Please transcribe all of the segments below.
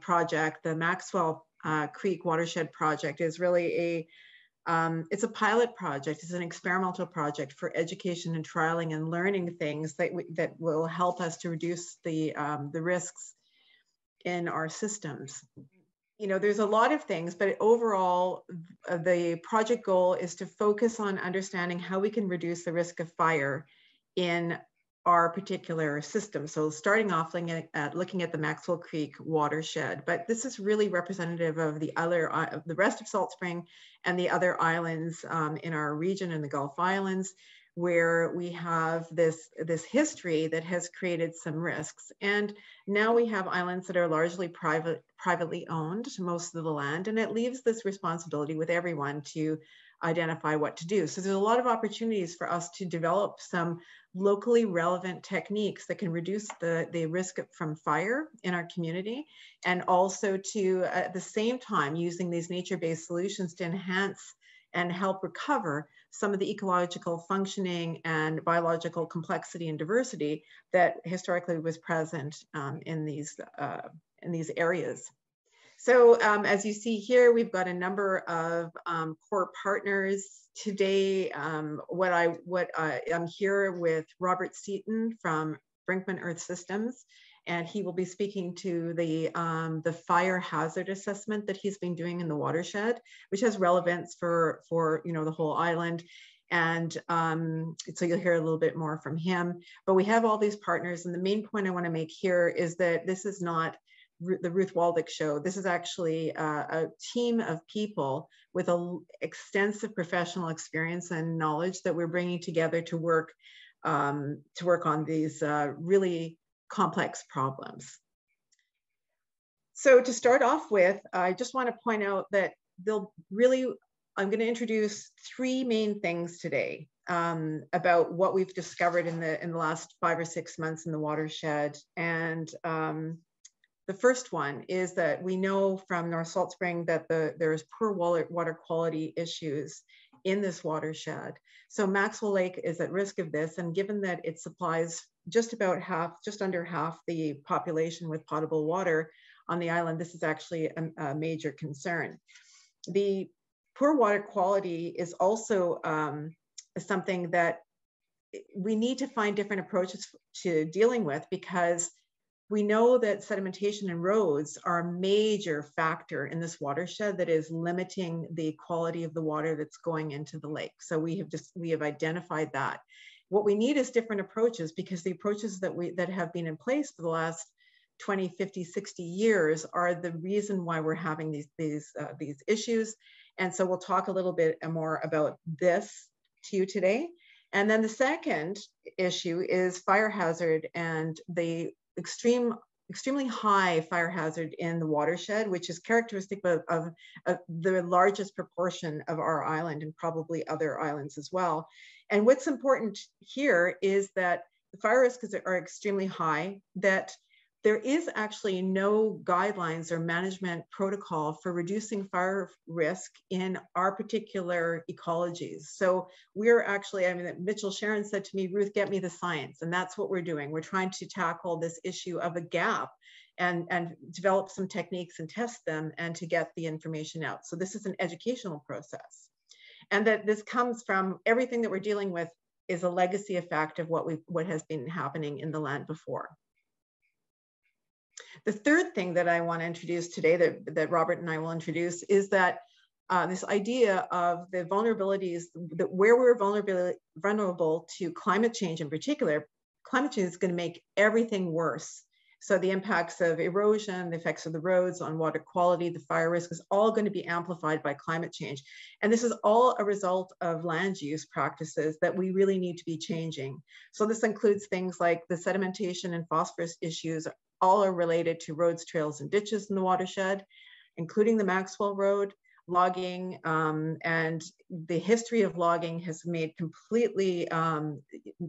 project, the Maxwell Creek Watershed project, is really it's a pilot project. It's an experimental project for education and trialing and learning things that will help us to reduce the risks in our systems. You know, there's a lot of things, but overall, the project goal is to focus on understanding how we can reduce the risk of fire in our particular system. So starting off looking at the Maxwell Creek watershed, but this is really representative of the rest of Salt Spring and the other islands in our region in the Gulf Islands, where we have this history that has created some risks. And now we have islands that are largely privately owned, most of the land, and it leaves this responsibility with everyone to identify what to do. So there's a lot of opportunities for us to develop some locally relevant techniques that can reduce the risk from fire in our community, and also to, at the same time, using these nature-based solutions to enhance and help recover some of the ecological functioning and biological complexity and diversity that historically was present in these areas. So as you see here, we've got a number of core partners today. I'm here with Robert Seaton from Brinkman Earth Systems, and he will be speaking to the fire hazard assessment that he's been doing in the watershed, which has relevance for the whole island. And so you'll hear a little bit more from him. But we have all these partners, and the main point I want to make here is that this is not the Ruth Waldick show. This is actually a team of people with extensive professional experience and knowledge that we're bringing together to work on these really complex problems. So to start off with, I just want to point out that I'm going to introduce three main things today about what we've discovered in the last 5 or 6 months in the watershed. And the first one is that we know from North Salt Spring that there's poor water quality issues in this watershed. So Maxwell Lake is at risk of this, and given that it supplies just under half the population with potable water on the island, this is actually a major concern. The poor water quality is also something that we need to find different approaches to dealing with, because we know that sedimentation and roads are a major factor in this watershed that is limiting the quality of the water that's going into the lake. So we have identified that. What we need is different approaches, because the approaches that have been in place for the last 20, 50, 60 years are the reason why we're having these issues. And so we'll talk a little bit more about this to you today. And then the second issue is fire hazard and the extremely high fire hazard in the watershed, which is characteristic of the largest proportion of our island and probably other islands as well. And what's important here is that the fire risks are extremely high, that there is actually no guidelines or management protocol for reducing fire risk in our particular ecologies. So we're actually, Mitchell Sharon said to me, Ruth, get me the science. And that's what we're doing. We're trying to tackle this issue of a gap and develop some techniques and test them and to get the information out. So this is an educational process. And that this comes from everything that we're dealing with is a legacy effect of what has been happening in the land before. The third thing that I want to introduce today, that Robert and I will introduce, is that this idea of the vulnerabilities, where we're vulnerable to climate change in particular. Climate change is going to make everything worse. So the impacts of erosion, the effects of the roads on water quality, the fire risk is all going to be amplified by climate change. And this is all a result of land use practices that we really need to be changing. So this includes things like the sedimentation and phosphorus issues, all are related to roads, trails, and ditches in the watershed, including the Maxwell Road. Logging and the history of logging has made completely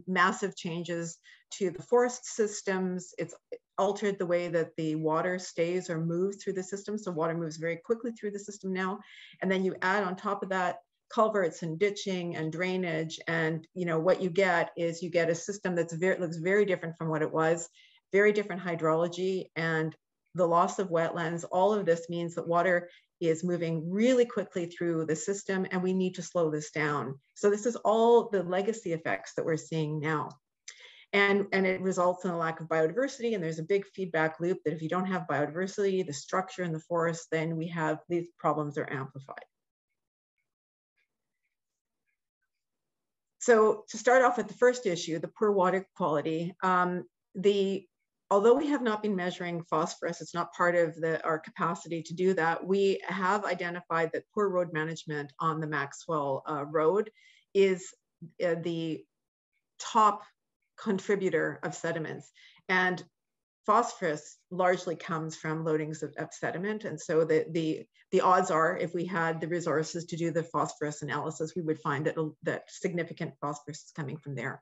massive changes to the forest systems. It's altered the way that the water stays or moves through the system. So water moves very quickly through the system now. And then you add on top of that culverts and ditching and drainage. And what you get is a system that's looks very different from what it was, very different hydrology, and the loss of wetlands, all of this means that water is moving really quickly through the system, and we need to slow this down. So this is all the legacy effects that we're seeing now. And it results in a lack of biodiversity, and there's a big feedback loop that if you don't have biodiversity, the structure in the forest, then we have these problems are amplified. So to start off with the first issue, the poor water quality, although we have not been measuring phosphorus, it's not part of our capacity to do that, we have identified that poor road management on the Maxwell road is the top contributor of sediments. And phosphorus largely comes from loadings of sediment. And so the odds are, if we had the resources to do the phosphorus analysis, we would find that significant phosphorus is coming from there.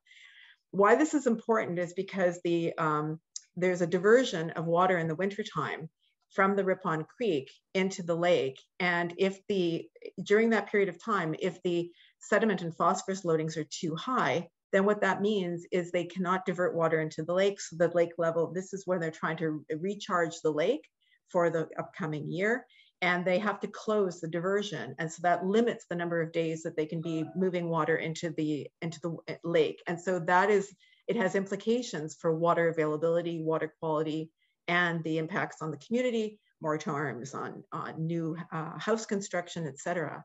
Why this is important is because there's a diversion of water in the wintertime from the Ripon Creek into the lake. And during that period of time, if the sediment and phosphorus loadings are too high, then what that means is they cannot divert water into the lake. So the lake level, this is where they're trying to recharge the lake for the upcoming year, and they have to close the diversion. And so that limits the number of days that they can be moving water into the lake. And so it has implications for water availability, water quality, and the impacts on the community, moratoriums on new house construction, et cetera.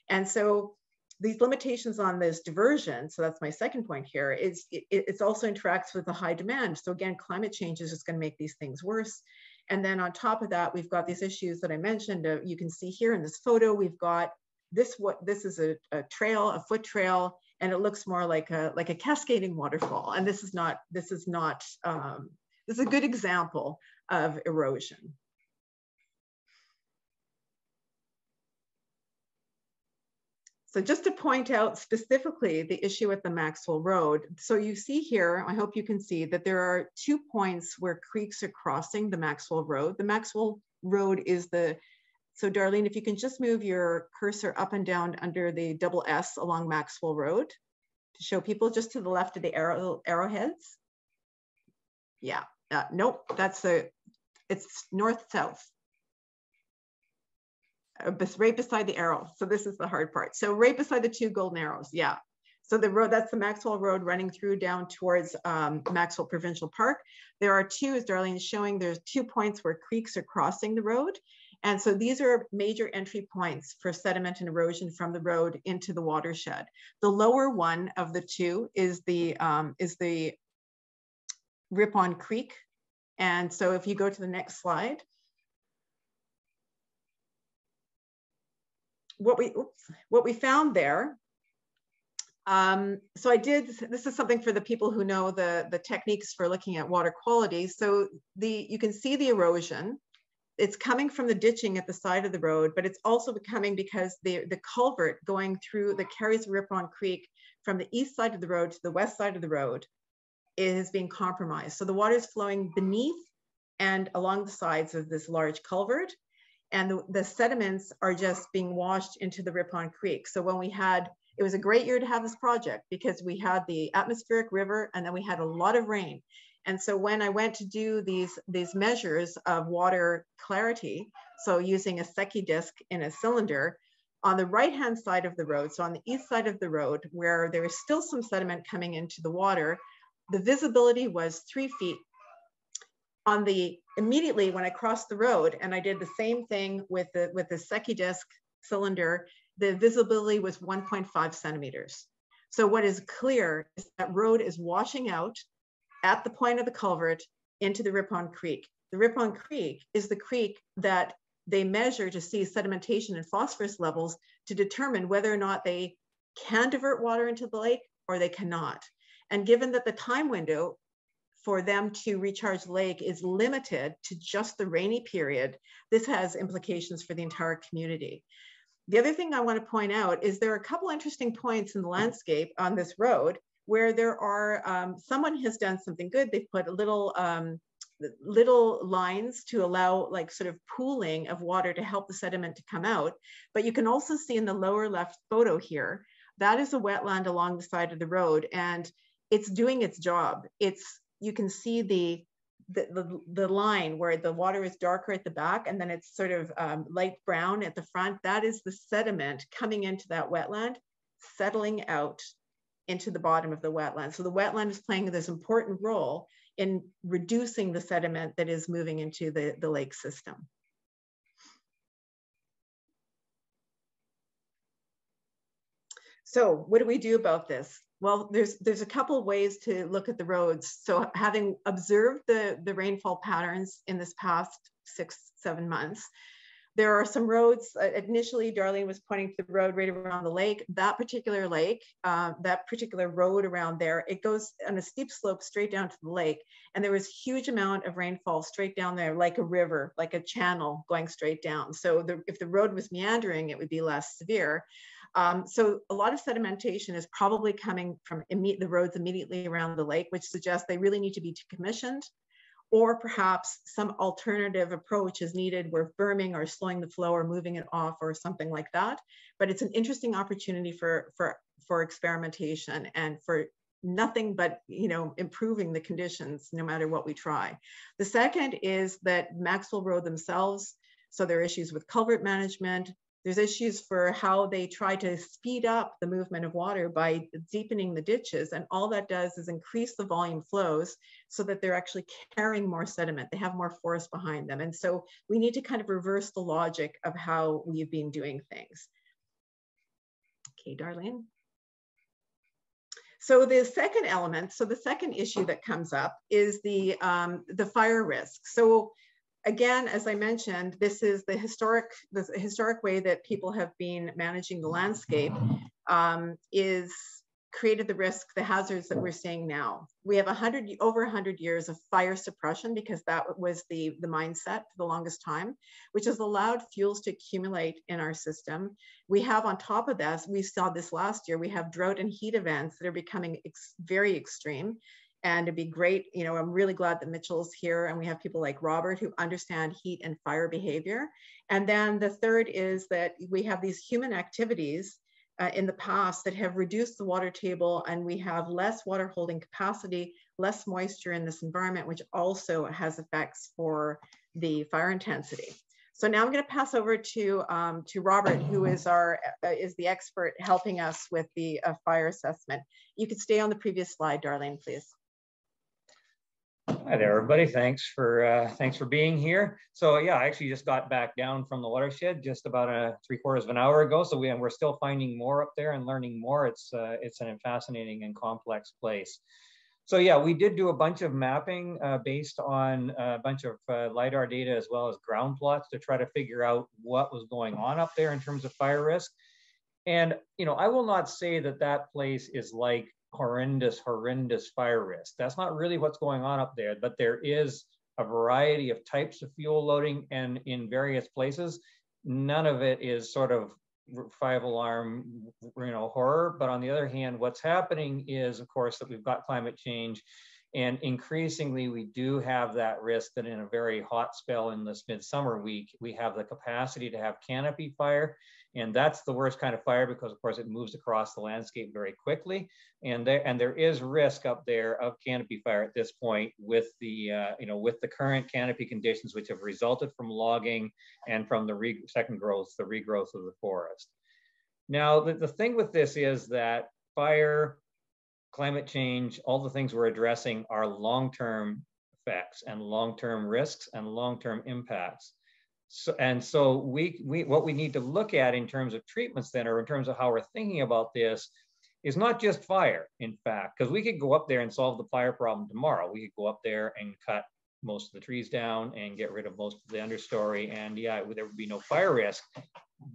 And so these limitations on this diversion, so that's my second point here, is it also interacts with the high demand. So again, climate change is just going to make these things worse. And then on top of that, we've got these issues that I mentioned. You can see here in this photo, we've got this is a trail, a foot trail, and it looks more like a cascading waterfall. And this is a good example of erosion. So just to point out specifically the issue at the Maxwell Road. So you see here, I hope you can see that there are 2 points where creeks are crossing the Maxwell Road. The Maxwell Road is so Darlene, if you can just move your cursor up and down under the double S along Maxwell Road to show people just to the left of the arrowheads. Yeah, nope, it's north-south. Right beside the arrow. So this is the hard part. So right beside the 2 golden arrows. Yeah. So the road, that's the Maxwell Road running through down towards Maxwell Provincial Park. There are 2, as Darlene is showing, there's 2 points where creeks are crossing the road. And so these are major entry points for sediment and erosion from the road into the watershed. The lower one of the 2 is the Ripon Creek. And so if you go to the next slide, what we found there, so this is something for the people who know the techniques for looking at water quality. So you can see the erosion. It's coming from the ditching at the side of the road, but it's also coming because the culvert going through that carries Ripon Creek from the east side of the road to the west side of the road is being compromised. So the water is flowing beneath and along the sides of this large culvert. And the sediments are just being washed into the Ripon Creek. So when it was a great year to have this project because we had the atmospheric river and then we had a lot of rain. And so when I went to do these measures of water clarity, so using a Secchi disc in a cylinder, on the right-hand side of the road, so on the east side of the road, where there is still some sediment coming into the water, the visibility was 3 feet. Immediately when I crossed the road and I did the same thing with the Secchi disc cylinder, the visibility was 1.5 centimeters. So what is clear is that road is washing out at the point of the culvert into the Ripon Creek. The Ripon Creek is the creek that they measure to see sedimentation and phosphorus levels to determine whether or not they can divert water into the lake or they cannot. And given that the time window for them to recharge the lake is limited to just the rainy period, this has implications for the entire community. The other thing I want to point out is there are a couple interesting points in the landscape on this road where there are, someone has done something good. They've put little lines to allow like sort of pooling of water to help the sediment to come out. But you can also see in the lower left photo here, that is a wetland along the side of the road and it's doing its job. You can see the line where the water is darker at the back and then it's sort of light brown at the front, that is the sediment coming into that wetland, settling out into the bottom of the wetland. So the wetland is playing this important role in reducing the sediment that is moving into the lake system. So what do we do about this? Well, there's a couple of ways to look at the roads. So having observed the rainfall patterns in this past 6-7 months, there are some roads. Initially, Darlene was pointing to the road right around the lake. That particular lake, that particular road around there, it goes on a steep slope straight down to the lake. And there was a huge amount of rainfall straight down there, like a river, like a channel going straight down. So if the road was meandering, it would be less severe. So a lot of sedimentation is probably coming from the roads immediately around the lake, which suggests they really need to be decommissioned, or perhaps some alternative approach is needed where berming or slowing the flow or moving it off or something like that. But it's an interesting opportunity for experimentation and for nothing but, you know, improving the conditions no matter what we try. The second is that Maxwell Road themselves, so there are issues with culvert management. There's issues for how they try to speed up the movement of water by deepening the ditches. And all that does is increase the volume flows so that they're actually carrying more sediment. They have more force behind them. And so we need to kind of reverse the logic of how we've been doing things. Okay, Darlene. So the second element, so the second issue that comes up is the fire risk. So again, as I mentioned, this is the historic way that people have been managing the landscape is created the risk, the hazards that we're seeing now. We have over 100 years of fire suppression because that was the mindset for the longest time, which has allowed fuels to accumulate in our system. We have on top of this, we saw this last year, we have drought and heat events that are becoming very extreme. And it'd be great, you know, I'm really glad that Mitchell's here and we have people like Robert who understand heat and fire behavior. And then the third is that we have these human activities in the past that have reduced the water table and we have less water holding capacity, less moisture in this environment, which also has effects for the fire intensity. So now I'm going to pass over to Robert, who is the expert helping us with the fire assessment. You could stay on the previous slide, Darlene, please. Hi there, everybody. Thanks for being here. So yeah, I actually just got back down from the watershed just about 3/4 of an hour ago. So we're still finding more up there and learning more. It's a fascinating and complex place. So yeah, we did do a bunch of mapping based on a bunch of LiDAR data as well as ground plots to try to figure out what was going on up there in terms of fire risk. And you know, I will not say that that place is like horrendous fire risk. That's not really what's going on up there, but there is a variety of types of fuel loading, and in various places, none of it is sort of 5-alarm, you know, horror. But on the other hand, what's happening is, of course, that we've got climate change, and increasingly we do have that risk that in a very hot spell in this midsummer week, we have the capacity to have canopy fire. And that's the worst kind of fire because, of course, it moves across the landscape very quickly. And there is risk up there of canopy fire at this point with the with the current canopy conditions, which have resulted from logging and from the regrowth of the forest. Now, the thing with this is that fire, climate change, all the things we're addressing are long-term effects and long-term risks and long-term impacts. So what we need to look at in terms of treatments then, or in terms of how we're thinking about this, is not just fire, in fact, because we could go up there and solve the fire problem tomorrow. We could go up there and cut most of the trees down and get rid of most of the understory, and yeah, there would be no fire risk.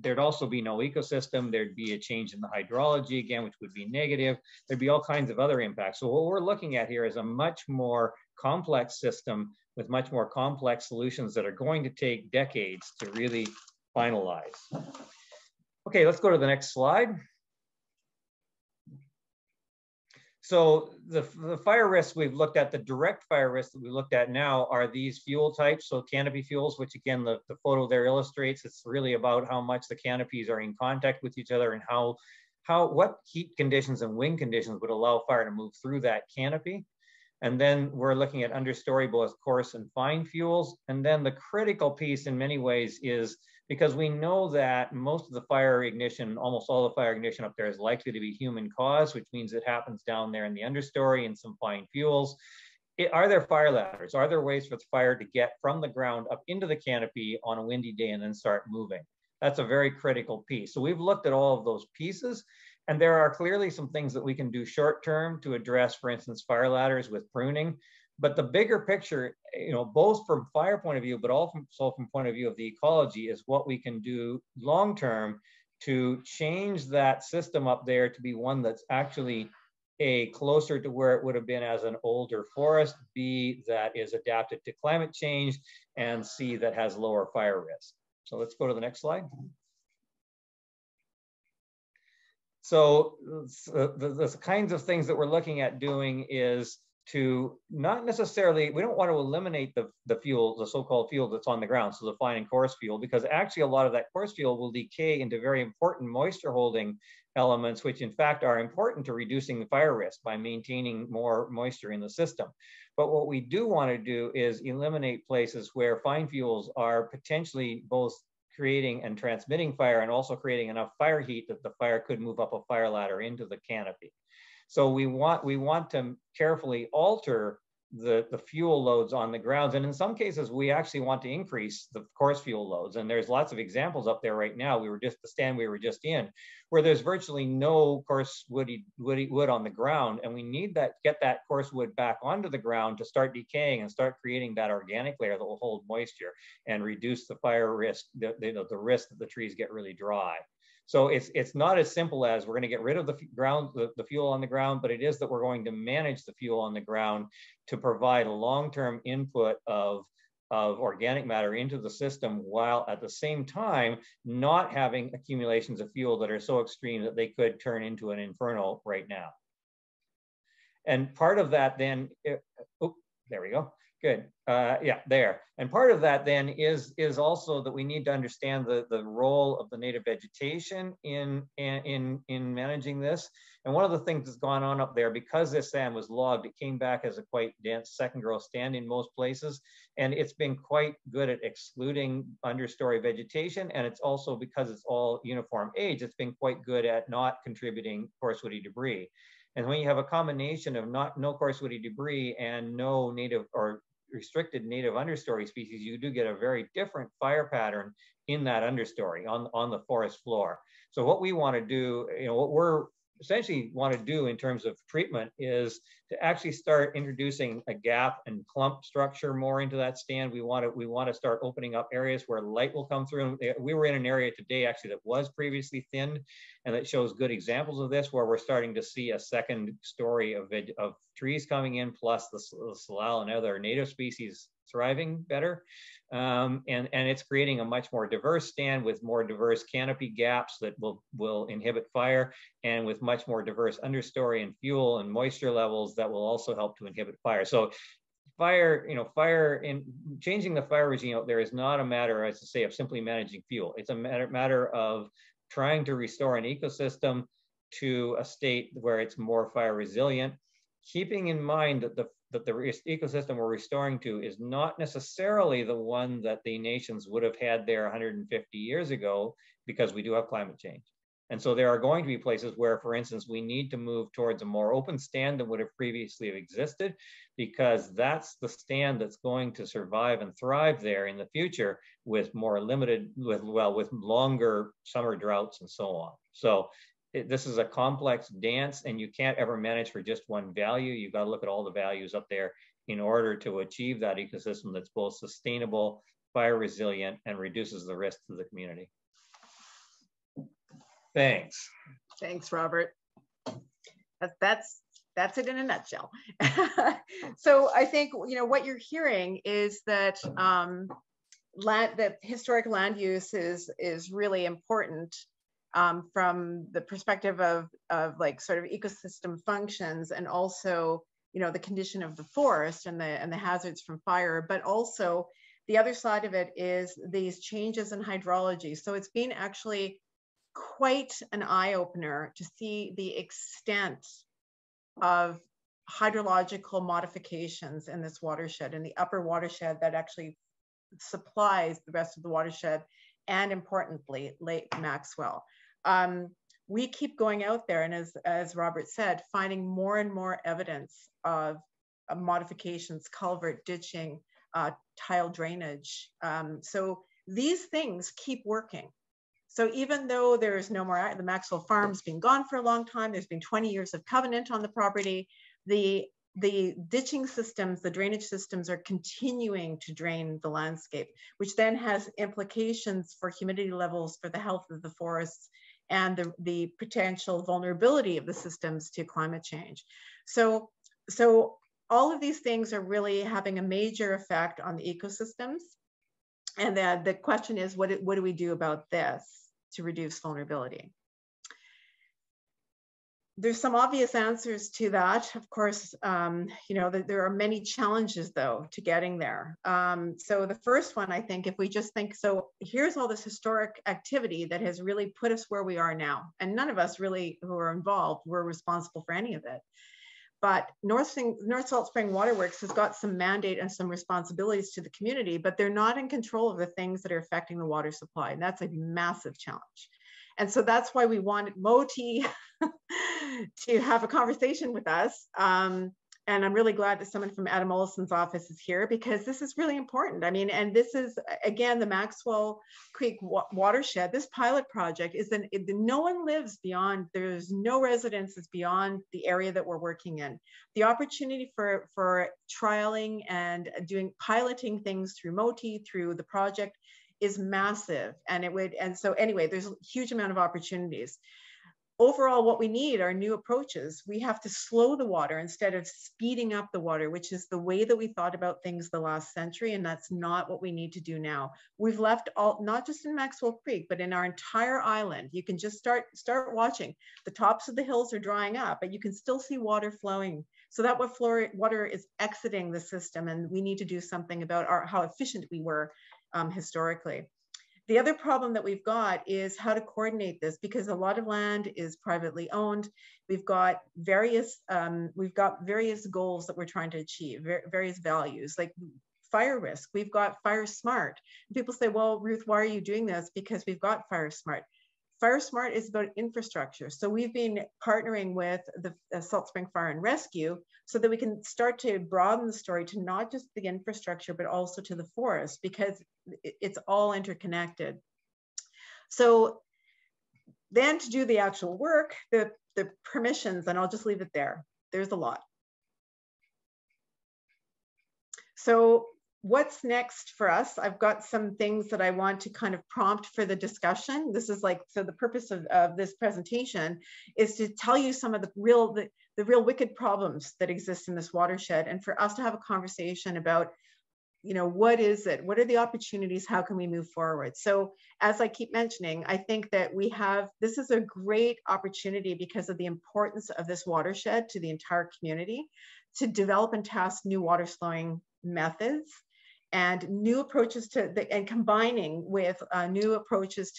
There'd also be no ecosystem. There'd be a change in the hydrology again, which would be negative. There'd be all kinds of other impacts. So what we're looking at here is a much more complex system with much more complex solutions that are going to take decades to really finalize. Okay, let's go to the next slide. So the fire risks we've looked at, the direct fire risks that we looked at now are these fuel types. So canopy fuels, which again, the photo there illustrates, it's really about how much the canopies are in contact with each other and what heat conditions and wind conditions would allow fire to move through that canopy. And then we're looking at understory, both coarse and fine fuels. And then the critical piece in many ways is, because we know that most of the fire ignition, almost all the fire ignition up there is likely to be human caused, which means it happens down there in the understory and some fine fuels. Are there fire ladders? Are there ways for the fire to get from the ground up into the canopy on a windy day and then start moving? That's a very critical piece. So we've looked at all of those pieces, and there are clearly some things that we can do short term to address, for instance, fire ladders with pruning. But the bigger picture, both from fire point of view, but also from point of view of the ecology, is what we can do long term to change that system up there to be one that's actually A, closer to where it would have been as an older forest, B, that is adapted to climate change, and C, that has lower fire risk. So let's go to the next slide. So the kinds of things that we're looking at doing is to not necessarily, we don't want to eliminate the fuel, the so-called fuel that's on the ground, so the fine and coarse fuel, because actually a lot of that coarse fuel will decay into very important moisture holding elements, which in fact are important to reducing the fire risk by maintaining more moisture in the system. But what we do want to do is eliminate places where fine fuels are potentially both creating and transmitting fire and also creating enough fire heat that the fire could move up a fire ladder into the canopy. So we want to carefully alter the fuel loads on the grounds. And in some cases, we actually want to increase the coarse fuel loads. And there's lots of examples up there right now. The stand we were just in, where there's virtually no coarse wood on the ground. And we need get that coarse wood back onto the ground to start decaying and start creating that organic layer that will hold moisture and reduce the fire risk, the risk that the trees get really dry. So it's not as simple as we're going to get rid of the fuel on the ground, but it is that we're going to manage the fuel on the ground to provide a long-term input of organic matter into the system, while at the same time not having accumulations of fuel that are so extreme that they could turn into an inferno right now. And part of that then, there we go. Good. Yeah, there. And part of that then is also that we need to understand the role of the native vegetation in managing this. And one of the things that's gone on up there, because this sand was logged, it came back as a quite dense second growth stand in most places. And it's been quite good at excluding understory vegetation. And it's also, because it's all uniform age, it's been quite good at not contributing coarse woody debris. And when you have a combination of no coarse woody debris and no native or restricted native understory species, you do get a very different fire pattern in that understory on the forest floor. So what we want to do, what we're essentially want to do in terms of treatment is to actually start introducing a gap and clump structure more into that stand. We want to start opening up areas where light will come through. We were in an area today actually that was previously thinned, and that shows good examples of this, where we're starting to see a second story of trees coming in, plus the salal and other native species thriving better. And it's creating a much more diverse stand with more diverse canopy gaps that will inhibit fire, and with much more diverse understory and fuel and moisture levels that will also help to inhibit fire. So fire in changing the fire regime out there is not a matter, as I say, of simply managing fuel. It's a matter of trying to restore an ecosystem to a state where it's more fire resilient, keeping in mind that the ecosystem we're restoring to is not necessarily the one that the nations would have had there 150 years ago, because we do have climate change. And so there are going to be places where, for instance, we need to move towards a more open stand than would have previously existed, because that's the stand that's going to survive and thrive there in the future with more limited, with longer summer droughts and so on. So this is a complex dance, and you can't ever manage for just one value. You've got to look at all the values up there in order to achieve that ecosystem that's both sustainable, fire resilient, and reduces the risk to the community. Thanks. Thanks, Robert. That's it in a nutshell. So I think what you're hearing is that that historic land use is really important from the perspective of like sort of ecosystem functions, and also the condition of the forest and the hazards from fire, but also the other side of it is these changes in hydrology. So it's been actually quite an eye-opener to see the extent of hydrological modifications in this watershed, in the upper watershed that actually supplies the rest of the watershed, and importantly, Lake Maxwell. We keep going out there, and as Robert said, finding more and more evidence of modifications, culvert ditching, tile drainage. So these things keep working. So even though there's no more, the Maxwell farm's been gone for a long time, there's been 20 years of covenant on the property, the ditching systems, the drainage systems are continuing to drain the landscape, which then has implications for humidity levels, for the health of the forests, and the potential vulnerability of the systems to climate change. So all of these things are really having a major effect on the ecosystems. And the question is, what do we do about this to reduce vulnerability? There's some obvious answers to that. Of course, you know, there are many challenges though to getting there. So the first one, I think, if we just think, so here's all this historic activity that has really put us where we are now. And none of us really who are involved were responsible for any of it. But North Salt Spring Waterworks has got some mandate and some responsibilities to the community, but they're not in control of the things that are affecting the water supply. And that's a massive challenge. And so that's why we wanted Moti to have a conversation with us. And I'm really glad that someone from Adam Olson's office is here, because this is really important. I mean, and this is, again, the Maxwell Creek watershed. This pilot project is no one lives beyond, there's no residences beyond the area that we're working in. The opportunity for trialing and piloting things through Moti, through the project, is massive. And so anyway, there's a huge amount of opportunities. Overall, what we need are new approaches. We have to slow the water instead of speeding up the water, which is the way that we thought about things the last century, and that's not what we need to do now. We've left not just in Maxwell Creek, but in our entire island. You can just start watching. The tops of the hills are drying up, but you can still see water flowing. So that water is exiting the system, and we need to do something about how efficient we were historically. The other problem that we've got is how to coordinate this, because a lot of land is privately owned. We've got various goals that we're trying to achieve, various values, like fire risk. We've got Fire Smart. People say, well, Ruth, why are you doing this? Because we've got Fire Smart. Fire Smart is about infrastructure. So we've been partnering with the Salt Spring Fire and Rescue so that we can start to broaden the story to not just the infrastructure, but also to the forest, because it's all interconnected. So then to do the actual work, the permissions, and I'll just leave it there. There's a lot. So what's next for us? I've got some things that I want to kind of prompt for the discussion. This is like, so the purpose of this presentation is to tell you some of the real wicked problems that exist in this watershed, and for us to have a conversation about, you know, what is it? What are the opportunities? How can we move forward? So as I keep mentioning, I think that this is a great opportunity because of the importance of this watershed to the entire community, to develop and test new water slowing methods and new approaches and combining with new approaches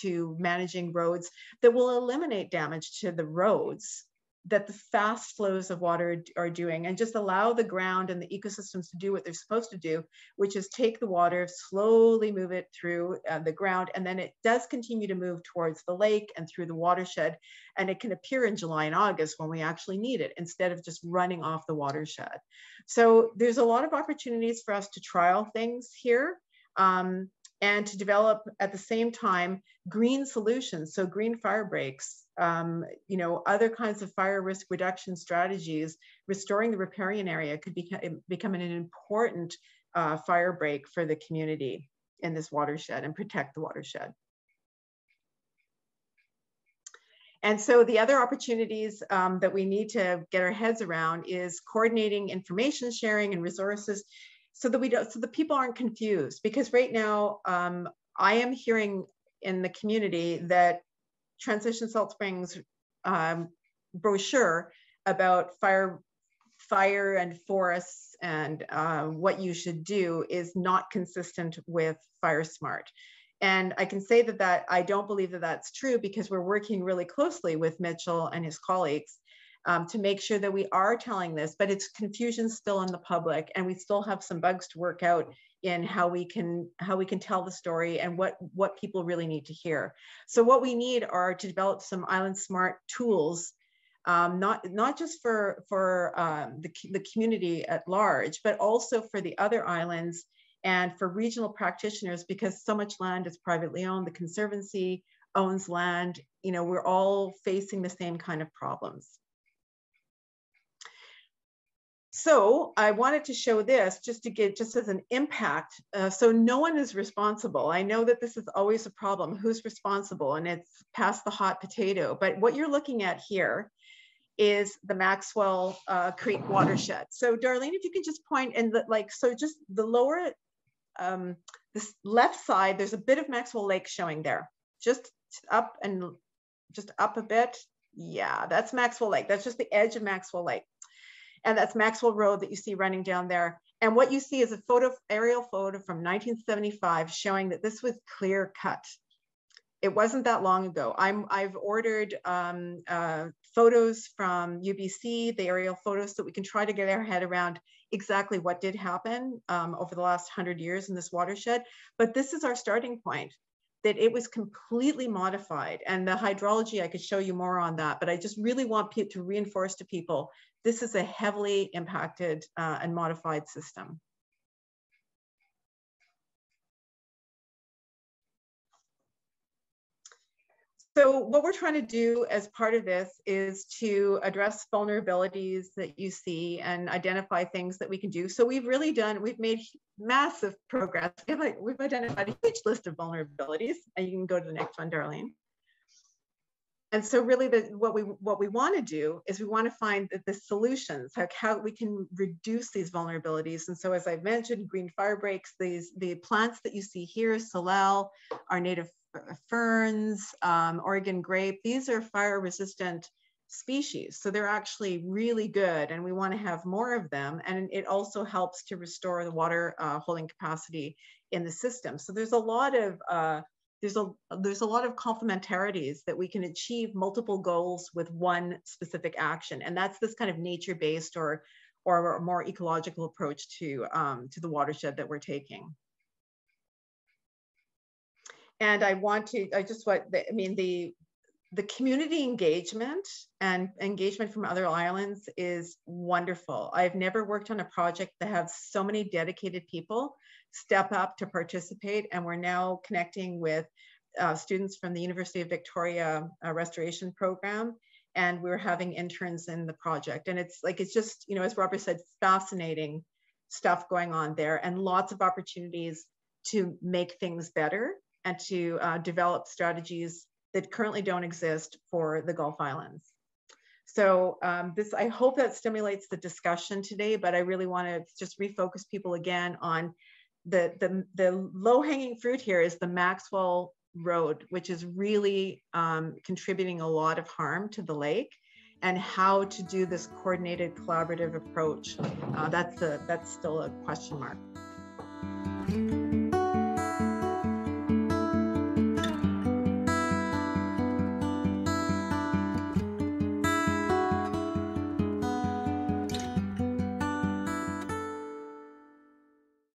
to managing roads that will eliminate damage to the roads that the fast flows of water are doing, and just allow the ground and the ecosystems to do what they're supposed to do, which is take the water, slowly move it through the ground, and then it does continue to move towards the lake and through the watershed, and it can appear in July and August when we actually need it, instead of just running off the watershed. So there's a lot of opportunities for us to trial things here, and to develop at the same time green solutions, so green fire breaks, you know, other kinds of fire risk reduction strategies. Restoring the riparian area could become an important fire break for the community in this watershed and protect the watershed. And so the other opportunities that we need to get our heads around is coordinating information sharing and resources, so that so the people aren't confused. Because right now, I am hearing in the community that Transition Salt Springs brochure about fire and forests and what you should do is not consistent with Fire Smart. And I can say that I don't believe that that's true, because we're working really closely with Mitchell and his colleagues to make sure that we are telling this, but it's confusion still in the public, and we still have some bugs to work out in how we can tell the story and what people really need to hear. So what we need are to develop some island smart tools, not just for the community at large, but also for the other islands and for regional practitioners, because so much land is privately owned. The Conservancy owns land. You know, we're all facing the same kind of problems. So I wanted to show this just as an impact. So no one is responsible. I know that this is always a problem. Who's responsible? And it's past the hot potato. But what you're looking at here is the Maxwell Creek watershed. So Darlene, if you can just point in so just the lower, this left side, there's a bit of Maxwell Lake showing there. Just up a bit. Yeah, that's Maxwell Lake. That's just the edge of Maxwell Lake. And that's Maxwell Road that you see running down there. And what you see is a aerial photo from 1975 showing that this was clear cut. It wasn't that long ago. I've ordered photos from UBC, the aerial photos, so we can try to get our head around exactly what did happen over the last 100 years in this watershed. But this is our starting point, that it was completely modified. And the hydrology, I could show you more on that, but I just really want to reinforce to people, this is a heavily impacted and modified system. So what we're trying to do as part of this is to address vulnerabilities that you see and identify things that we can do. So we've made massive progress. We've identified a huge list of vulnerabilities, and you can go to the next one, Darlene. And so really what we want to do is we want to find the solutions, how we can reduce these vulnerabilities. And so as I've mentioned, green fire breaks, the plants that you see here, salal, our native ferns, Oregon grape, these are fire resistant species. So they're actually really good, and we want to have more of them. And it also helps to restore the water holding capacity in the system. So there's a lot of complementarities that we can achieve multiple goals with one specific action. And that's this kind of nature-based or a more ecological approach to the watershed that we're taking. And the community engagement and engagement from other islands is wonderful. I've never worked on a project that has so many dedicated people step up to participate. And we're now connecting with students from the University of Victoria restoration program. And we're having interns in the project. And it's just, you know, as Robert said, fascinating stuff going on there, and lots of opportunities to make things better and to develop strategies that currently don't exist for the Gulf Islands. So I hope that stimulates the discussion today, but I really want to just refocus people again on the low-hanging fruit here is the Maxwell Road, which is really contributing a lot of harm to the lake, and how to do this coordinated collaborative approach. That's still a question mark.